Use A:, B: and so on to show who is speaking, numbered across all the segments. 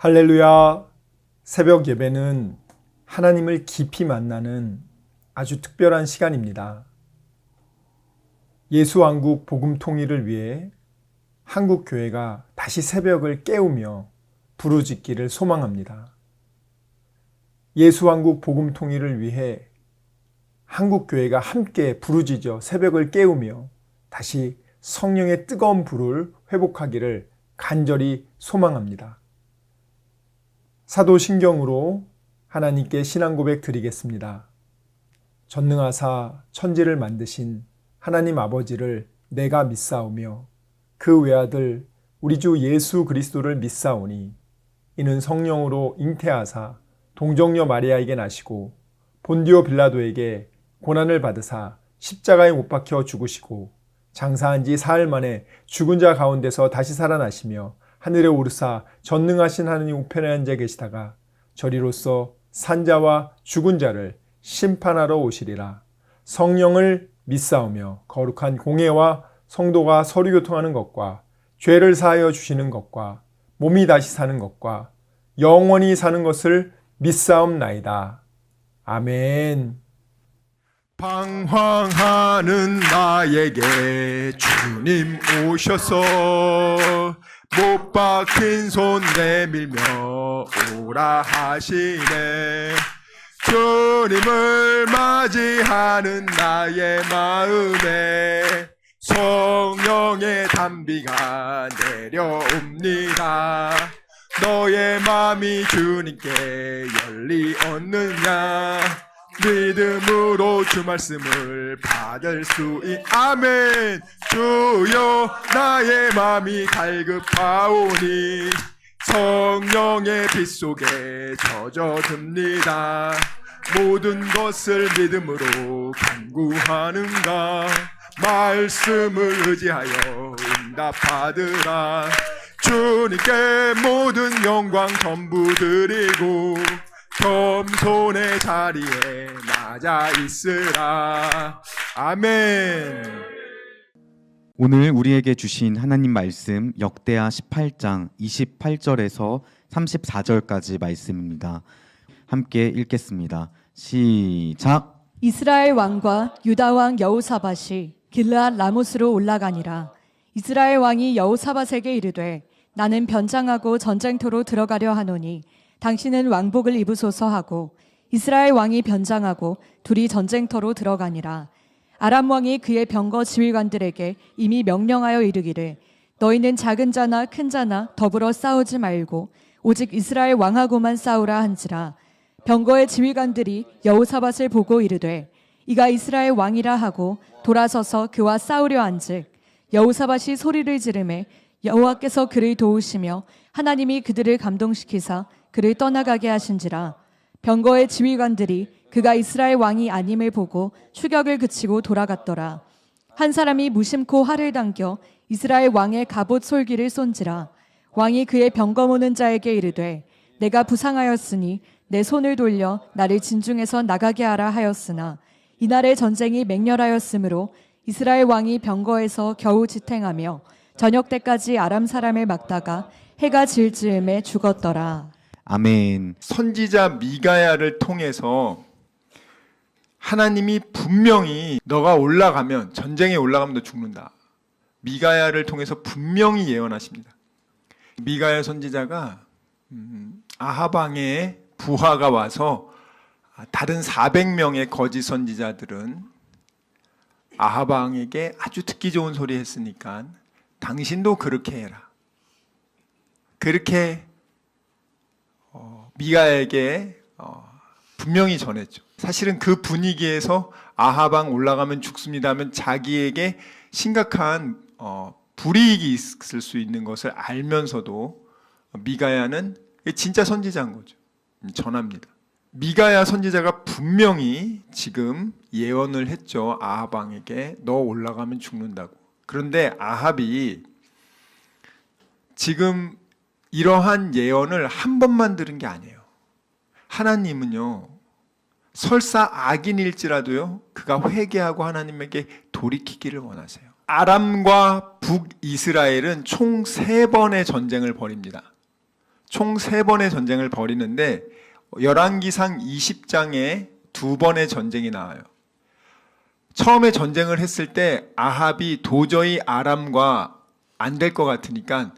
A: 할렐루야. 새벽 예배는 하나님을 깊이 만나는 아주 특별한 시간입니다. 예수왕국 복음 통일을 위해 한국 교회가 다시 새벽을 깨우며 부르짖기를 소망합니다. 예수왕국 복음 통일을 위해 한국 교회가 함께 부르짖어 새벽을 깨우며 다시 성령의 뜨거운 불을 회복하기를 간절히 소망합니다. 사도신경으로 하나님께 신앙 고백 드리겠습니다. 전능하사 천지를 만드신 하나님 아버지를 내가 믿사오며 그 외아들 우리 주 예수 그리스도를 믿사오니 이는 성령으로 잉태하사 동정녀 마리아에게 나시고 본디오 빌라도에게 고난을 받으사 십자가에 못 박혀 죽으시고 장사한 지 사흘 만에 죽은 자 가운데서 다시 살아나시며 하늘에 오르사 전능하신 하느님 우편에 앉아 계시다가 저리로서 산자와 죽은 자를 심판하러 오시리라. 성령을 믿사오며 거룩한 공회와 성도가 서로 교통하는 것과 죄를 사하여 주시는 것과 몸이 다시 사는 것과 영원히 사는 것을 믿사옵나이다. 아멘.
B: 방황하는 나에게 주님 오셔서 못 박힌 손 내밀며 오라 하시네. 주님을 맞이하는 나의 마음에 성령의 단비가 내려옵니다. 너의 마음이 주님께 열리었느냐? 믿음으로 주 말씀을 받을 수 아멘. 주여 나의 마음이 갈급하오니 성령의 빛 속에 젖어듭니다. 모든 것을 믿음으로 간구하는가? 말씀을 의지하여 응답받으라. 주님께 모든 영광 전부 드리고 겸손의 자리에 낮아 있으라. 아멘.
C: 오늘 우리에게 주신 하나님 말씀 역대하 18장 28절에서 34절까지 말씀입니다. 함께 읽겠습니다. 시작.
D: 이스라엘 왕과 유다 왕 여호사밧이 길르앗 라못으로 올라가니라. 이스라엘 왕이 여호사밧에게 이르되 나는 변장하고 전쟁터로 들어가려 하노니 당신은 왕복을 입으소서 하고 이스라엘 왕이 변장하고 둘이 전쟁터로 들어가니라. 아람 왕이 그의 병거 지휘관들에게 이미 명령하여 이르기를 너희는 작은 자나 큰 자나 더불어 싸우지 말고 오직 이스라엘 왕하고만 싸우라 한지라. 병거의 지휘관들이 여호사밧을 보고 이르되 이가 이스라엘 왕이라 하고 돌아서서 그와 싸우려 한즉 여호사밧이 소리를 지르매 여호와께서 그를 도우시며 하나님이 그들을 감동시키사 그를 떠나가게 하신지라. 병거의 지휘관들이 그가 이스라엘 왕이 아님을 보고 추격을 그치고 돌아갔더라. 한 사람이 무심코 활을 당겨 이스라엘 왕의 갑옷 솔기를 쏜지라. 왕이 그의 병거 모는 자에게 이르되 내가 부상하였으니 내 손을 돌려 나를 진중에서 나가게 하라 하였으나 이날의 전쟁이 맹렬하였으므로 이스라엘 왕이 병거에서 겨우 지탱하며 저녁 때까지 아람 사람을 막다가 해가 질 즈음에 죽었더라.
C: 아멘.
B: 선지자 미가야를 통해서 하나님이 분명히 너가 올라가면 전쟁에 올라가면 너 죽는다. 미가야를 통해서 분명히 예언하십니다. 미가야 선지자가 아합 왕의 부하가 와서 다른 400명의 거짓 선지자들은 아합 왕에게 아주 듣기 좋은 소리 했으니까 당신도 그렇게 해라. 그렇게 미가야에게 분명히 전했죠. 사실은 그 분위기에서 아합 왕 올라가면 죽습니다 하면 자기에게 심각한 불이익이 있을 수 있는 것을 알면서도 미가야는 진짜 선지자인 거죠. 전합니다. 미가야 선지자가 분명히 지금 예언을 했죠. 아합 왕에게 너 올라가면 죽는다고. 그런데 아합이 지금 이러한 예언을 한 번만 들은 게 아니에요. 하나님은요, 설사 악인일지라도요, 그가 회개하고 하나님에게 돌이키기를 원하세요. 아람과 북이스라엘은 총 3번의 전쟁을 벌입니다. 총 3번의 전쟁을 벌이는데 열왕기상 20장에 2번의 전쟁이 나와요. 처음에 전쟁을 했을 때 아합이 도저히 아람과 안 될 것 같으니까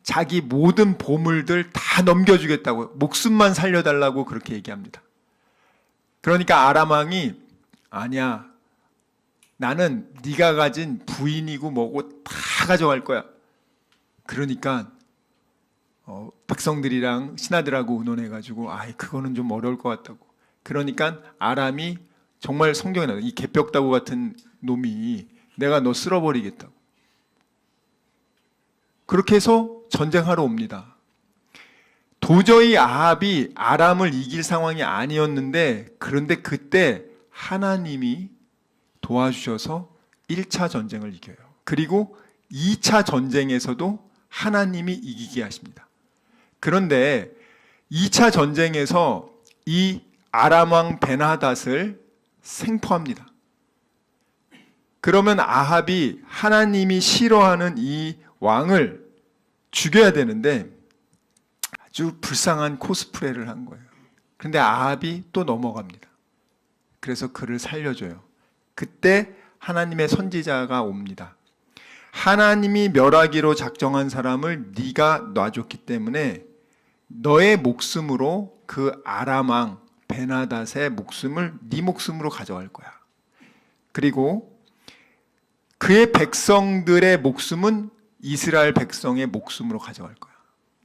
B: 자기 모든 보물들 다 넘겨주겠다고, 목숨만 살려달라고 그렇게 얘기합니다. 그러니까 아람 왕이 아니야, 나는 네가 가진 부인이고 뭐고 다 가져갈 거야. 그러니까 백성들이랑 신하들하고 의논해가지고 그거는 좀 어려울 것 같다고. 그러니까 아람이 정말 성경에 나와요. 이 개벽다구 같은 놈이 내가 너 쓸어버리겠다고. 그렇게 해서 전쟁하러 옵니다. 도저히 아합이 아람을 이길 상황이 아니었는데, 그런데 그때 하나님이 도와주셔서 1차 전쟁을 이겨요. 그리고 2차 전쟁에서도 하나님이 이기게 하십니다. 그런데 2차 전쟁에서 이 아람 왕 베나닷을 생포합니다. 그러면 아합이 하나님이 싫어하는 이 왕을 죽여야 되는데 아주 불쌍한 코스프레를 한 거예요. 그런데 아합이 또 넘어갑니다. 그래서 그를 살려줘요. 그때 하나님의 선지자가 옵니다. 하나님이 멸하기로 작정한 사람을 네가 놔줬기 때문에 너의 목숨으로 그 아람 왕 베나닷의 목숨을 네 목숨으로 가져갈 거야. 그리고 그의 백성들의 목숨은 이스라엘 백성의 목숨으로 가져갈 거야.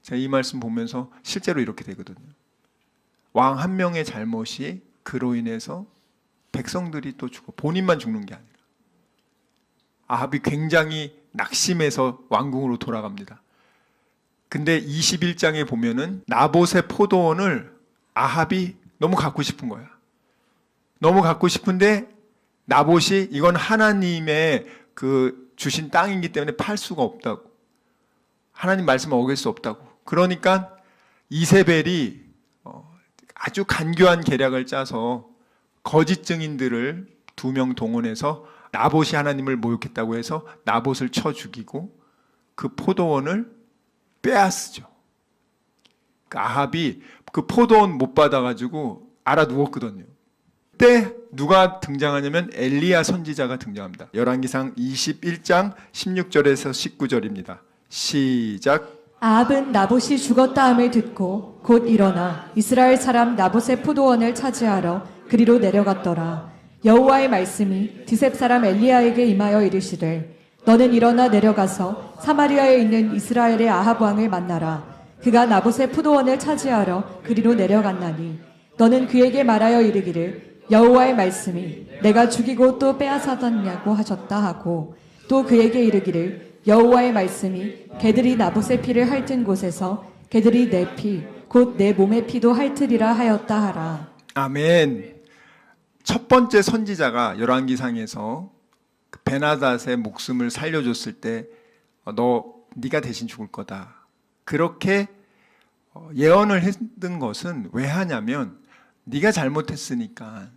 B: 제가 이 말씀 보면서 실제로 이렇게 되거든요. 왕 한 명의 잘못이 그로 인해서 백성들이 또 죽어, 본인만 죽는 게 아니라. 아합이 굉장히 낙심해서 왕궁으로 돌아갑니다. 근데 21장에 보면은 나봇의 포도원을 아합이 너무 갖고 싶은 거야. 너무 갖고 싶은데 나봇이 이건 하나님의 그 주신 땅이기 때문에 팔 수가 없다고. 하나님 말씀을 어길 수 없다고. 그러니까 이세벨이 아주 간교한 계략을 짜서 거짓 증인들을 2명 동원해서 나봇이 하나님을 모욕했다고 해서 나봇을 쳐 죽이고 그 포도원을 빼앗으죠. 아합이 그 포도원 못 받아가지고 알아 누웠거든요. 그때 누가 등장하냐면 엘리야 선지자가 등장합니다. 열왕기상 21장 16절에서 19절입니다. 시작.
D: 아합은 나봇이 죽었다 함을 듣고 곧 일어나 이스라엘 사람 나봇의 포도원을 차지하러 그리로 내려갔더라. 여호와의 말씀이 드셉 사람 엘리야에게 임하여 이르시되 너는 일어나 내려가서 사마리아에 있는 이스라엘의 아합 왕을 만나라. 그가 나봇의 포도원을 차지하러 그리로 내려갔나니 너는 그에게 말하여 이르기를 여호와의 말씀이 내가 죽이고 또 빼앗았느냐고 하셨다 하고 또 그에게 이르기를 여호와의 말씀이 개들이 나봇의 피를 핥은 곳에서 개들이 내 피 곧 내 몸의 피도 핥으리라 하였다 하라.
B: 아멘. 첫 번째 선지자가 열왕기상에서 베나닷의 목숨을 살려줬을 때 네가 대신 죽을 거다. 그렇게 예언을 했던 것은 왜 하냐면 네가 잘못했으니까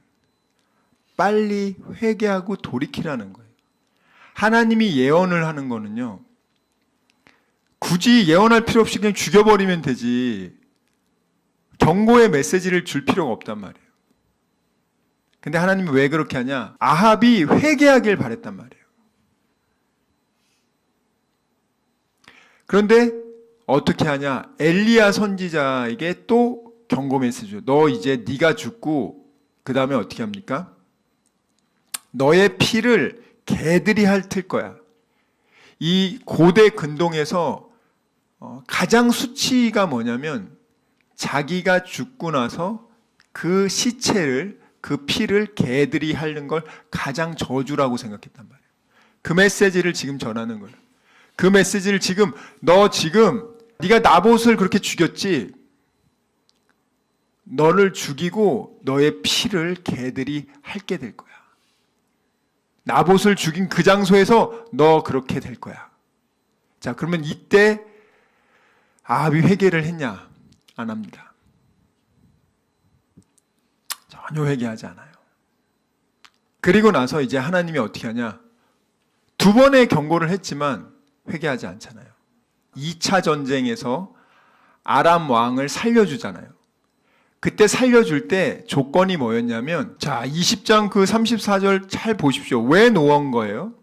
B: 빨리 회개하고 돌이키라는 거예요. 하나님이 예언을 하는 거는요, 굳이 예언할 필요 없이 그냥 죽여버리면 되지 경고의 메시지를 줄 필요가 없단 말이에요. 근데 하나님이 왜 그렇게 하냐? 아합이 회개하길 바랬단 말이에요. 그런데 어떻게 하냐? 엘리야 선지자에게 또 경고 메시지죠. 너 이제 네가 죽고 그 다음에 어떻게 합니까? 너의 피를 개들이 핥을 거야. 이 고대 근동에서 가장 수치가 뭐냐면 자기가 죽고 나서 그 시체를, 그 피를 개들이 핥는 걸 가장 저주라고 생각했단 말이에요. 그 메시지를 지금 전하는 거예요. 그 메시지를 지금 네가 나봇을 그렇게 죽였지? 너를 죽이고 너의 피를 개들이 핥게 될 거야. 나봇을 죽인 그 장소에서 너 그렇게 될 거야. 자, 그러면 이때 아합이 회개를 했냐? 안 합니다. 전혀 회개하지 않아요. 그리고 나서 이제 하나님이 어떻게 하냐? 2번의 경고를 했지만 회개하지 않잖아요. 2차 전쟁에서 아람 왕을 살려주잖아요. 그때 살려줄 때 조건이 뭐였냐면, 자, 20장 그 34절 잘 보십시오. 왜 놓은 거예요?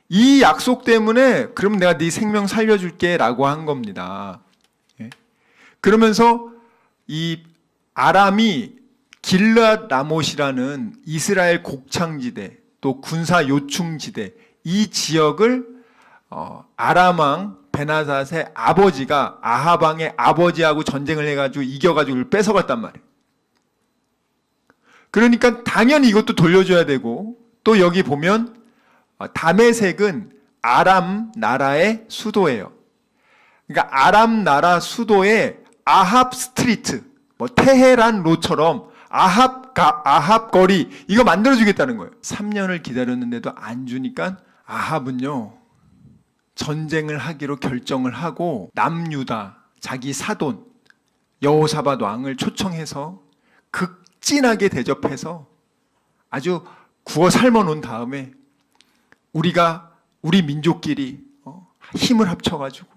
B: 이 약속 때문에 그럼 내가 네 생명 살려줄게 라고 한 겁니다. 예? 그러면서 이 아람이 길르앗 라못이라는 이스라엘 곡창지대 또 군사 요충지대 이 지역을 아람 왕 베나닷의 아버지가 아합 왕의 아버지하고 전쟁을 해가지고 이겨가지고 뺏어갔단 말이에요. 그러니까 당연히 이것도 돌려줘야 되고, 또 여기 보면 다메섹은 아람 나라의 수도예요. 그러니까 아람 나라 수도에 아합 스트리트, 뭐 테헤란 로처럼 아합 거리 이거 만들어주겠다는 거예요. 3년을 기다렸는데도 안 주니까 아합은요 전쟁을 하기로 결정을 하고 남유다 자기 사돈 여호사밧 왕을 초청해서 극진하게 대접해서 아주 구워 삶아 놓은 다음에 우리 민족끼리 힘을 합쳐가지고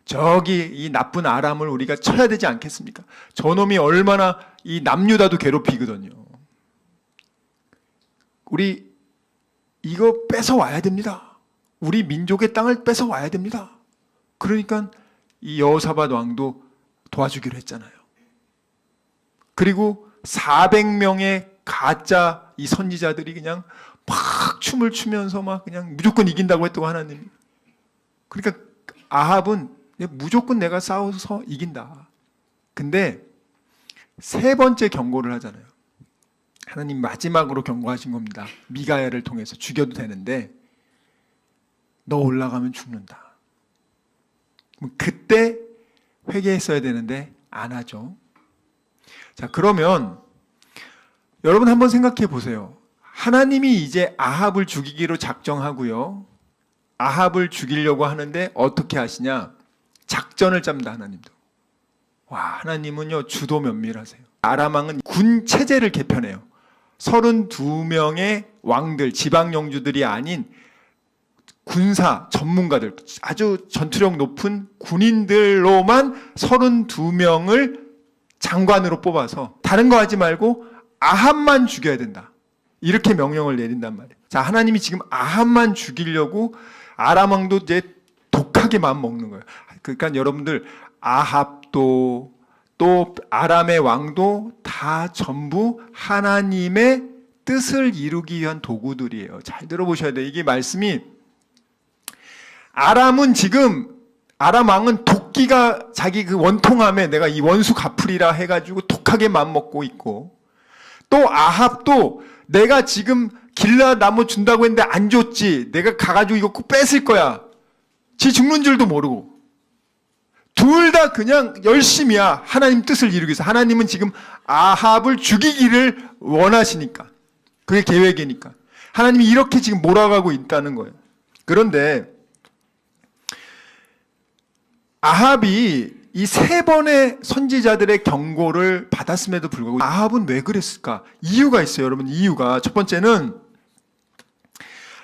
B: 저기 이 나쁜 아람을 우리가 쳐야 되지 않겠습니까? 저놈이 얼마나 이 남유다도 괴롭히거든요. 우리 이거 뺏어 와야 됩니다. 우리 민족의 땅을 뺏어 와야 됩니다. 그러니까 이 여호사밧 왕도 도와주기로 했잖아요. 그리고 400명의 가짜 이 선지자들이 그냥 막 춤을 추면서 막 그냥 무조건 이긴다고 했다고 하나님. 그러니까 아합은 무조건 내가 싸워서 이긴다. 근데 세 번째 경고를 하잖아요. 하나님 마지막으로 경고하신 겁니다. 미가야를 통해서 죽여도 되는데 너 올라가면 죽는다. 그때 회개했어야 되는데 안 하죠. 자, 그러면 여러분 한번 생각해 보세요. 하나님이 이제 아합을 죽이기로 작정하고요. 아합을 죽이려고 하는데 어떻게 하시냐? 작전을 짭니다, 하나님도. 와, 하나님은요, 주도 면밀하세요. 아람 왕은 군 체제를 개편해요. 32명의 왕들, 지방 영주들이 아닌 군사 전문가들, 아주 전투력 높은 군인들로만 32명을 장관으로 뽑아서 다른 거 하지 말고 아합만 죽여야 된다. 이렇게 명령을 내린단 말이에요. 자, 하나님이 지금 아합만 죽이려고 아람 왕도 이제 독하게 마음 먹는 거예요. 그러니까 여러분들 아합도 또 아람의 왕도 다 전부 하나님의 뜻을 이루기 위한 도구들이에요. 잘 들어보셔야 돼요. 이게 말씀이 아람은 지금 아람 왕은 도끼가 자기 그 원통함에 내가 이 원수 갚으리라 해가지고 독하게 마음먹고 있고, 또 아합도 내가 지금 길라 나무 준다고 했는데 안 줬지, 내가 가가지고 이거 꼭 뺏을 거야, 지 죽는 줄도 모르고, 둘 다 그냥 열심이야. 하나님 뜻을 이루기 위해서. 하나님은 지금 아합을 죽이기를 원하시니까, 그게 계획이니까 하나님이 이렇게 지금 몰아가고 있다는 거예요. 그런데 아합이 이 세 번의 선지자들의 경고를 받았음에도 불구하고 아합은 왜 그랬을까? 이유가 있어요, 여러분. 이유가 첫 번째는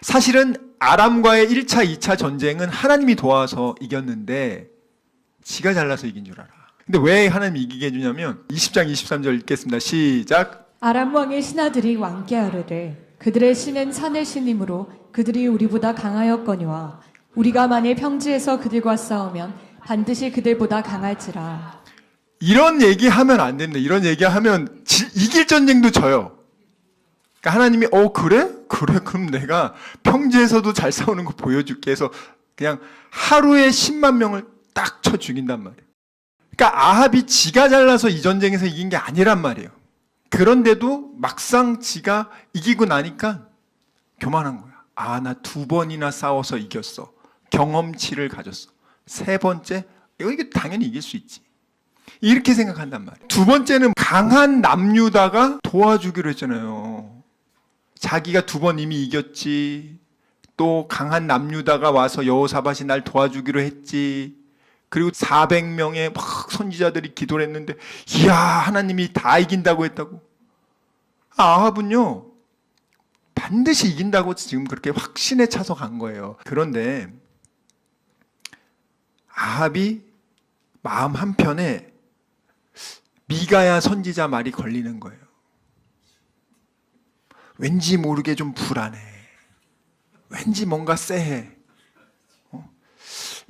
B: 사실은 아람과의 1차, 2차 전쟁은 하나님이 도와서 이겼는데 지가 잘나서 이긴 줄 알아. 근데 왜 하나님이 이기게 해주냐면 20장 23절 읽겠습니다. 시작.
D: 아람 왕의 신하들이 왕께 아뢰되 그들의 신은 산의 신이므로 그들이 우리보다 강하였거니와 우리가 만일 평지에서 그들과 싸우면 반드시 그들보다 강할지라.
B: 이런 얘기하면 안 됩니다. 이런 얘기하면 이길 전쟁도 져요. 그러니까 하나님이 그래? 그럼 내가 평지에서도 잘 싸우는 거 보여줄게 해서 그냥 하루에 10만 명을 딱 쳐 죽인단 말이에요. 그러니까 아합이 지가 잘나서 이 전쟁에서 이긴 게 아니란 말이에요. 그런데도 막상 지가 이기고 나니까 교만한 거야. 나 2번이나 싸워서 이겼어. 경험치를 가졌어. 세 번째, 이거 당연히 이길 수 있지. 이렇게 생각한단 말이에요. 두 번째는 강한 남유다가 도와주기로 했잖아요. 자기가 2번 이미 이겼지. 또 강한 남유다가 와서 여호사밧이 날 도와주기로 했지. 그리고 400명의 막 선지자들이 기도를 했는데, 이야, 하나님이 다 이긴다고 했다고. 아합은요, 반드시 이긴다고 지금 그렇게 확신에 차서 간 거예요. 그런데 아합이 마음 한편에 미가야 선지자 말이 걸리는 거예요. 왠지 모르게 좀 불안해. 왠지 뭔가 쎄해.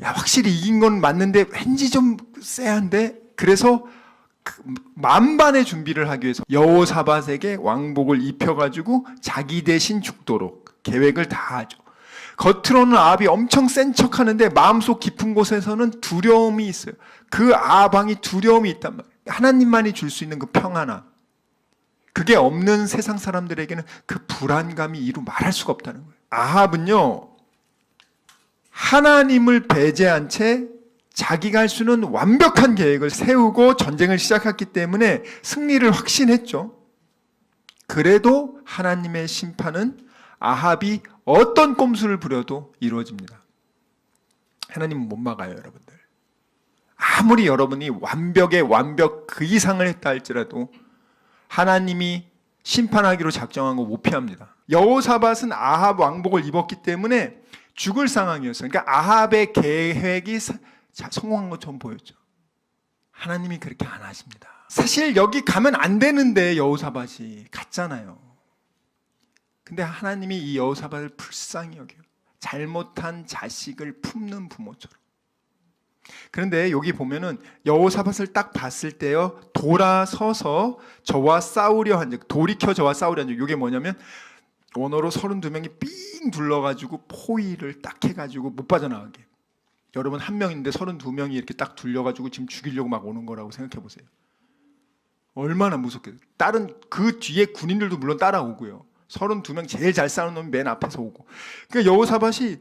B: 야, 확실히 이긴 건 맞는데 왠지 좀 쎄한데? 그래서 만반의 준비를 하기 위해서 여호사밧에게 왕복을 입혀가지고 자기 대신 죽도록 계획을 다 하죠. 겉으로는 아합이 엄청 센 척하는데 마음속 깊은 곳에서는 두려움이 있어요. 그 아합왕이 두려움이 있단 말이에요. 하나님만이 줄 수 있는 그 평안함, 그게 없는 세상 사람들에게는 그 불안감이 이루 말할 수가 없다는 거예요. 아합은요, 하나님을 배제한 채 자기가 할 수 있는 완벽한 계획을 세우고 전쟁을 시작했기 때문에 승리를 확신했죠. 그래도 하나님의 심판은 아합이 어떤 꼼수를 부려도 이루어집니다. 하나님은 못 막아요, 여러분들. 아무리 여러분이 완벽의 완벽 그 이상을 했다 할지라도 하나님이 심판하기로 작정한 거 못 피합니다. 여호사밧은 아합 왕복을 입었기 때문에 죽을 상황이었어요. 그러니까 아합의 계획이 성공한 것처럼 보였죠. 하나님이 그렇게 안 하십니다. 사실 여기 가면 안 되는데 여호사밧이 갔잖아요. 근데 하나님이 이 여호사밧을 불쌍히 여겨요. 잘못한 자식을 품는 부모처럼. 그런데 여기 보면은 여호사밧을 딱 봤을 때요, 돌아서서 저와 싸우려 한 적, 돌이켜 저와 싸우려 한 적, 이게 뭐냐면 원어로 32명이 삥 둘러가지고 포위를 딱 해가지고 못 빠져나가게. 여러분 한 명인데 32명이 이렇게 딱 둘려가지고 지금 죽이려고 막 오는 거라고 생각해 보세요. 얼마나 무섭겠어요. 다른 그 뒤에 군인들도 물론 따라오고요. 32명 제일 잘 싸우는 놈이 맨 앞에서 오고. 그러니까 여호사밧이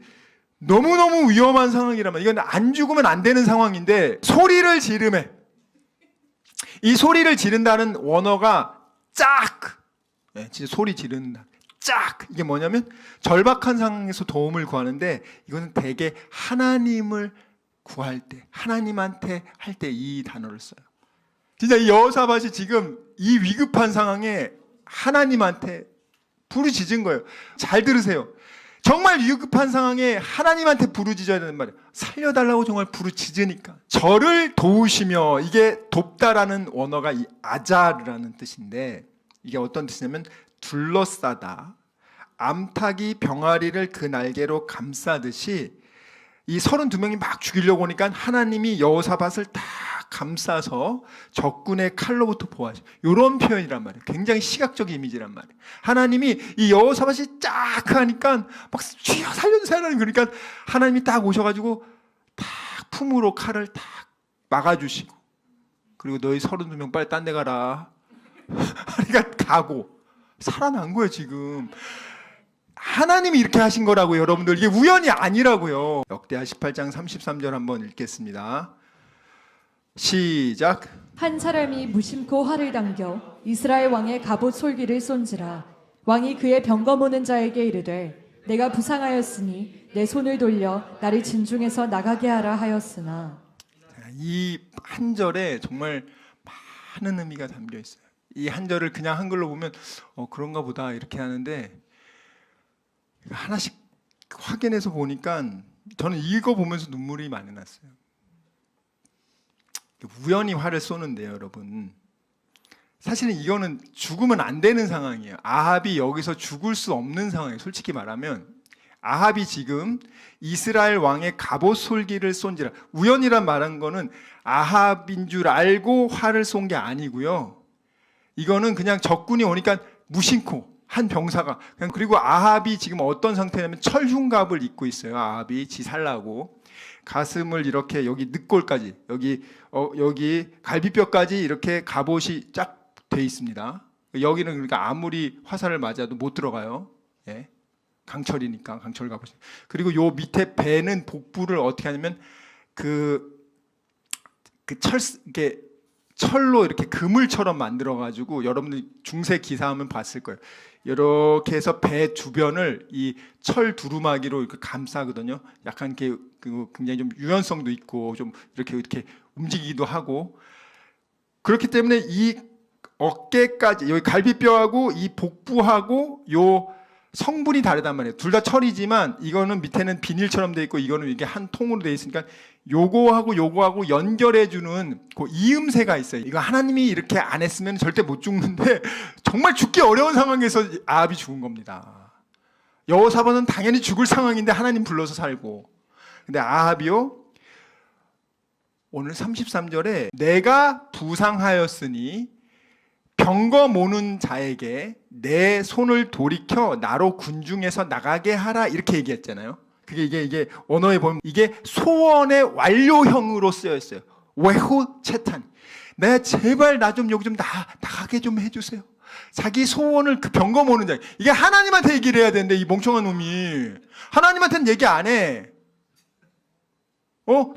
B: 너무너무 위험한 상황이라면, 이건 안 죽으면 안 되는 상황인데 소리를 지르매. 이 소리를 지른다는 원어가 짝, 진짜 소리 지른다. 짝. 이게 뭐냐면 절박한 상황에서 도움을 구하는데, 이거는 대개 하나님을 구할 때, 하나님한테 할 때 이 단어를 써요. 진짜 이 여호사밧이 지금 이 위급한 상황에 하나님한테 부르짖은 거예요. 잘 들으세요. 정말 위급한 상황에 하나님한테 부르짖어야 되는 말이에요. 살려달라고 정말 부르짖으니까. 저를 도우시며, 이게 돕다라는 원어가 이 아자르라는 뜻인데, 이게 어떤 뜻이냐면 둘러싸다. 암탉이 병아리를 그 날개로 감싸듯이 이 32명이 막 죽이려고 오니까 하나님이 여호사밧을 다 감싸서 적군의 칼로부터 보호하시. 이런 표현이란 말이에요. 굉장히 시각적 이미지란 말이에요. 하나님이 이 여호사밧이 쫙 하니까 막 주여 살려주세요 하나님, 그러니까 하나님이 딱 오셔가지고 딱 품으로 칼을 딱 막아주시고, 그리고 너희 32명 빨리 딴 데 가라. 그러니까 가고 살아난 거예요. 지금 하나님이 이렇게 하신 거라고요, 여러분들. 이게 우연이 아니라고요. 역대하 18장 33절 한번 읽겠습니다. 시작.
D: 한 사람이 무심코 활을 당겨 이스라엘 왕의 갑옷 솔기를 쏜지라. 왕이 그의 병거모는 자에게 이르되 내가 부상하였으니 내 손을 돌려 나를 진중에서 나가게 하라 하였으나.
B: 이 한 절에 정말 많은 의미가 담겨 있어요. 이 한 절을 그냥 한글로 보면 그런가 보다 이렇게 하는데, 하나씩 확인해서 보니까 저는 이거 보면서 눈물이 많이 났어요. 우연히 활을 쏘는데요, 여러분. 사실은 이거는 죽으면 안 되는 상황이에요. 아합이 여기서 죽을 수 없는 상황이에요. 솔직히 말하면 아합이 지금 이스라엘 왕의 갑옷 솔기를 쏜지라. 우연이란 말한 거는 아합인 줄 알고 활을 쏜 게 아니고요. 이거는 그냥 적군이 오니까 무심코 한 병사가 그냥. 그리고 아합이 지금 어떤 상태냐면 철흉갑을 입고 있어요. 아합이 지 살라고 가슴을 이렇게 여기 늑골까지, 여기 갈비뼈까지 이렇게 갑옷이 쫙 돼 있습니다. 여기는 그러니까 아무리 화살을 맞아도 못 들어가요. 예. 강철이니까, 강철 갑옷이. 그리고 요 밑에 배는 복부를 어떻게 하냐면 이게 철로 이렇게 그물처럼 만들어 가지고, 여러분들 중세 기사하면 봤을 거예요. 이렇게 해서 배 주변을 이 철 두루마기로 이렇게 감싸거든요. 약간 이렇게 굉장히 좀 유연성도 있고 좀 이렇게 움직이기도 하고. 그렇기 때문에 이 어깨까지, 여기 갈비뼈하고 이 복부하고 요 성분이 다르단 말이에요. 둘 다 철이지만 이거는 밑에는 비닐처럼 돼 있고 이거는 이게 한 통으로 돼 있으니까 요거하고 연결해주는 그 이음새가 있어요. 이거 하나님이 이렇게 안 했으면 절대 못 죽는데 정말 죽기 어려운 상황에서 아합이 죽은 겁니다. 여호사밧은 당연히 죽을 상황인데 하나님 불러서 살고, 근데 아합이요, 오늘 33절에 내가 부상하였으니 병거 모는 자에게 내 손을 돌이켜 나로 군중에서 나가게 하라, 이렇게 얘기했잖아요. 그게 이게 언어에 보면 이게 소원의 완료형으로 쓰여 있어요. 외호 채탄. 내 제발 나 좀 여기 좀 나가게 좀 해주세요. 자기 소원을 그 병거 모는 자, 이게 하나님한테 얘기를 해야 되는데 이 멍청한 놈이 하나님한테는 얘기 안 해.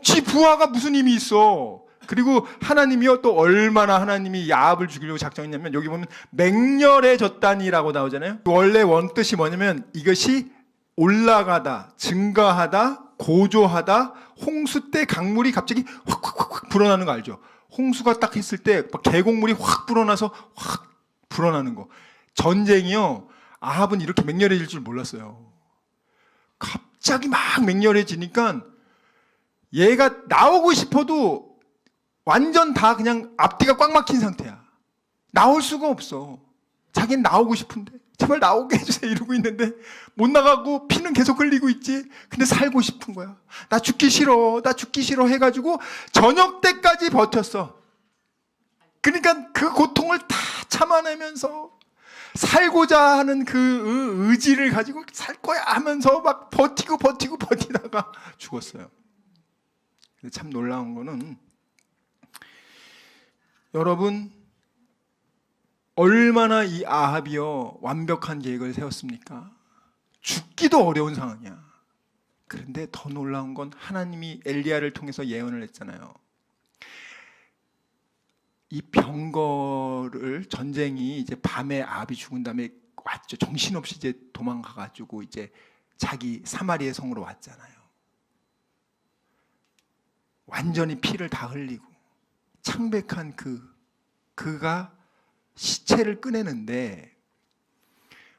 B: 지 부하가 무슨 힘이 있어. 그리고 하나님이요, 또 얼마나 하나님이 야합을 죽이려고 작정했냐면 여기 보면 맹렬해졌다니라고 나오잖아요. 원래 원뜻이 뭐냐면 이것이 올라가다, 증가하다, 고조하다, 홍수 때 강물이 갑자기 확 불어나는 거 알죠? 홍수가 딱 했을 때 막 계곡물이 확 불어나서 확 불어나는 거. 전쟁이요, 아합은 이렇게 맹렬해질 줄 몰랐어요. 갑자기 막 맹렬해지니까 얘가 나오고 싶어도 완전 다 그냥 앞뒤가 꽉 막힌 상태야. 나올 수가 없어. 자기는 나오고 싶은데 제발 나오게 해주세요 이러고 있는데 못 나가고 피는 계속 흘리고 있지. 근데 살고 싶은 거야. 나 죽기 싫어 해가지고 저녁 때까지 버텼어. 그러니까 그 고통을 다 참아내면서 살고자 하는 그 의지를 가지고 살 거야 하면서 막 버티다가 죽었어요. 근데 참 놀라운 거는 여러분, 얼마나 이 아합이요 완벽한 계획을 세웠습니까? 죽기도 어려운 상황이야. 그런데 더 놀라운 건 하나님이 엘리야를 통해서 예언을 했잖아요. 이 병거를, 전쟁이 이제 밤에 아합이 죽은 다음에 왔죠. 정신없이 이제 도망가가지고 이제 자기 사마리아 성으로 왔잖아요. 완전히 피를 다 흘리고 창백한 그가 시체를 꺼내는데,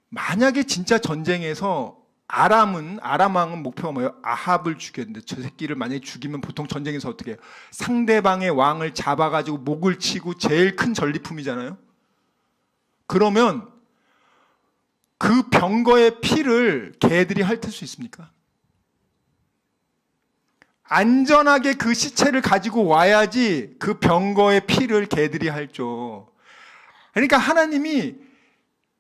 B: 만약에 진짜 전쟁에서 아람 왕은 목표가 뭐예요? 아합을 죽였는데 저 새끼를 만약에 죽이면 보통 전쟁에서 어떻게 해요? 상대방의 왕을 잡아가지고 목을 치고 제일 큰 전리품이잖아요. 그러면 그 병거의 피를 개들이 핥을 수 있습니까? 안전하게 그 시체를 가지고 와야지 그 병거의 피를 개들이 핥죠. 그러니까 하나님이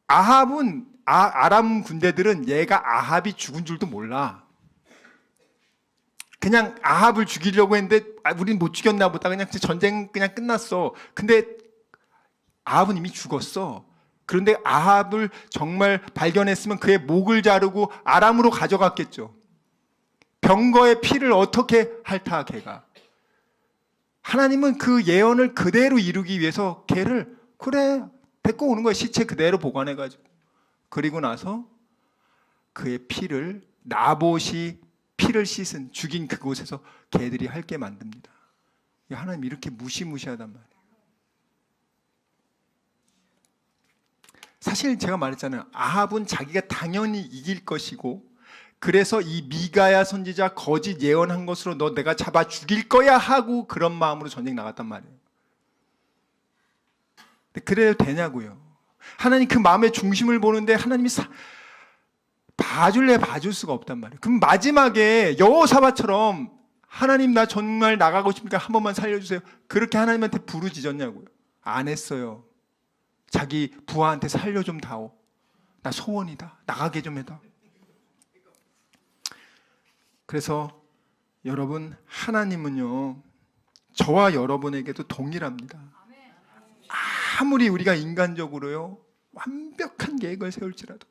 B: 아람 군대들은 얘가 아합이 죽은 줄도 몰라. 그냥 아합을 죽이려고 했는데 우린 못 죽였나 보다. 그냥 전쟁 그냥 끝났어. 근데 아합은 이미 죽었어. 그런데 아합을 정말 발견했으면 그의 목을 자르고 아람으로 가져갔겠죠. 병거의 피를 어떻게 핥아 걔가. 하나님은 그 예언을 그대로 이루기 위해서 걔를 그래 데리고 오는 거예요. 시체 그대로 보관해가지고. 그리고 나서 그의 피를, 나봇이 피를 씻은 죽인 그곳에서 개들이 핥게 만듭니다. 하나님 이렇게 무시무시하단 말이에요. 사실 제가 말했잖아요. 아합은 자기가 당연히 이길 것이고, 그래서 이 미가야 선지자 거짓 예언한 것으로 너 내가 잡아 죽일 거야 하고 그런 마음으로 전쟁 나갔단 말이에요. 근데 그래도 되냐고요. 하나님 그 마음의 중심을 보는데 하나님이 봐줄 수가 없단 말이에요. 그럼 마지막에 여호사밧처럼 하나님 나 정말 나가고 싶으니까 한 번만 살려주세요. 그렇게 하나님한테 부르짖었냐고요. 안 했어요. 자기 부하한테 살려 좀 다오. 나 소원이다. 나가게 좀 해다. 그래서 여러분, 하나님은요 저와 여러분에게도 동일합니다. 아무리 우리가 인간적으로요 완벽한 계획을 세울지라도,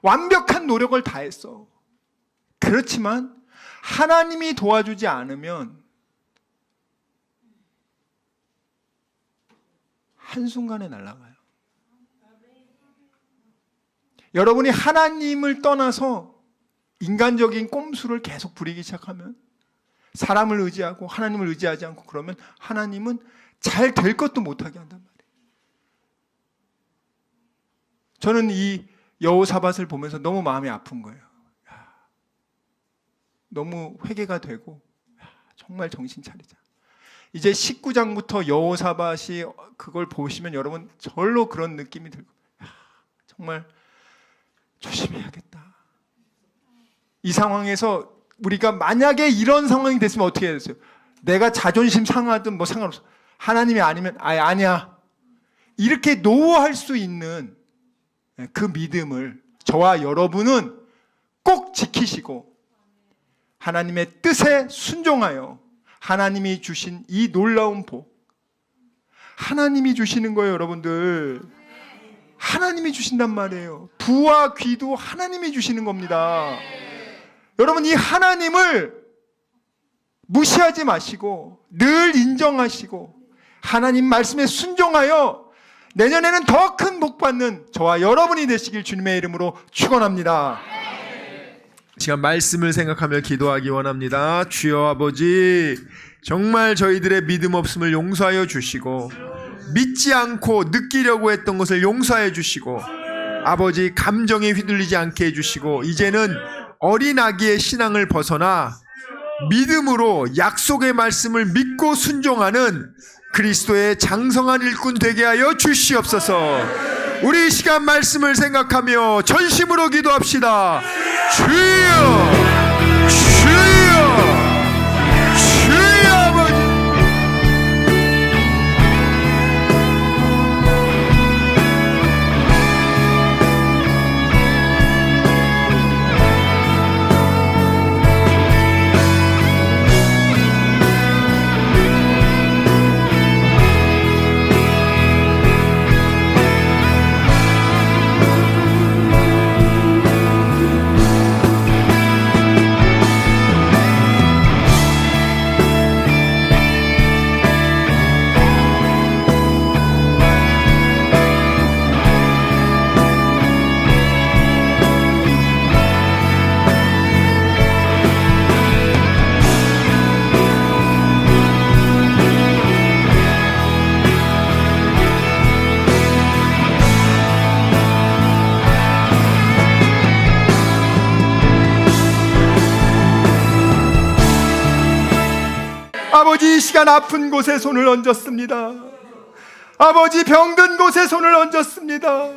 B: 완벽한 노력을 다했어. 그렇지만 하나님이 도와주지 않으면 한순간에 날아가요. 여러분이 하나님을 떠나서 인간적인 꼼수를 계속 부리기 시작하면, 사람을 의지하고 하나님을 의지하지 않고 그러면 하나님은 잘 될 것도 못하게 한단 말이에요. 저는 이 여호사밧을 보면서 너무 마음이 아픈 거예요. 너무 회개가 되고 정말 정신 차리자. 이제 19장부터 여호사밧이 그걸 보시면 여러분 절로 그런 느낌이 들고 정말 조심해야겠다. 이 상황에서 우리가 만약에 이런 상황이 됐으면 어떻게 해야 됐어요? 내가 자존심 상하든 뭐 상관없어. 하나님이 아니면 아니야. 이렇게 노할 수 있는 그 믿음을 저와 여러분은 꼭 지키시고 하나님의 뜻에 순종하여 하나님이 주신 이 놀라운 복, 하나님이 주시는 거예요, 여러분들. 하나님이 주신단 말이에요. 부와 귀도 하나님이 주시는 겁니다. 여러분, 이 하나님을 무시하지 마시고 늘 인정하시고 하나님 말씀에 순종하여 내년에는 더 큰 복 받는 저와 여러분이 되시길 주님의 이름으로 축원합니다.
A: 시간 말씀을 생각하며 기도하기 원합니다. 주여 아버지, 정말 저희들의 믿음 없음을 용서하여 주시고 믿지 않고 느끼려고 했던 것을 용서해 주시고 아버지 감정에 휘둘리지 않게 해주시고 이제는 어린 아기의 신앙을 벗어나 믿음으로 약속의 말씀을 믿고 순종하는 그리스도의 장성한 일꾼 되게 하여 주시옵소서. 우리 이 시간 말씀을 생각하며 전심으로 기도합시다. 주여, 주여, 주여 아버지.
B: 아버지, 이 시간 아픈 곳에 손을 얹었습니다. 아버지, 병든 곳에 손을 얹었습니다.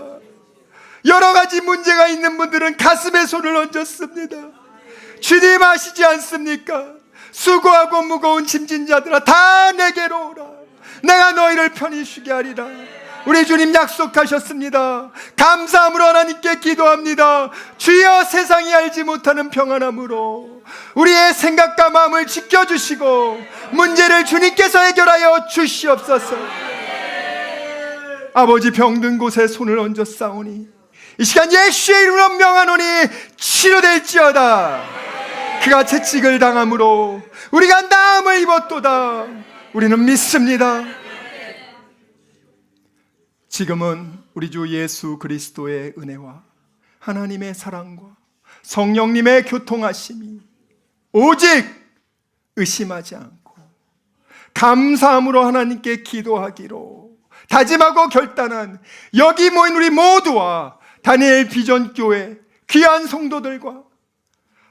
B: 여러 가지 문제가 있는 분들은 가슴에 손을 얹었습니다. 주님 아시지 않습니까? 수고하고 무거운 짐진 자들아 다 내게로 오라. 내가 너희를 편히 쉬게 하리라. 우리 주님 약속하셨습니다. 감사함으로 하나님께 기도합니다. 주여, 세상이 알지 못하는 평안함으로 우리의 생각과 마음을 지켜주시고 문제를 주님께서 해결하여 주시옵소서. 아버지, 병든 곳에 손을 얹어 싸우니 이 시간 예수의 이름으로 명하노니 치료될지어다. 그가 채찍을 당함으로 우리가 나음을 입었도다. 우리는 믿습니다. 지금은 우리 주 예수 그리스도의 은혜와 하나님의 사랑과 성령님의 교통하심이 오직 의심하지 않고 감사함으로 하나님께 기도하기로 다짐하고 결단한 여기 모인 우리 모두와 다니엘 비전교회 귀한 성도들과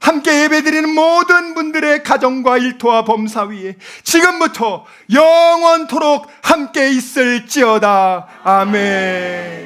B: 함께 예배드리는 모든 분들의 가정과 일터와 범사 위에 지금부터 영원토록 함께 있을지어다. 아멘.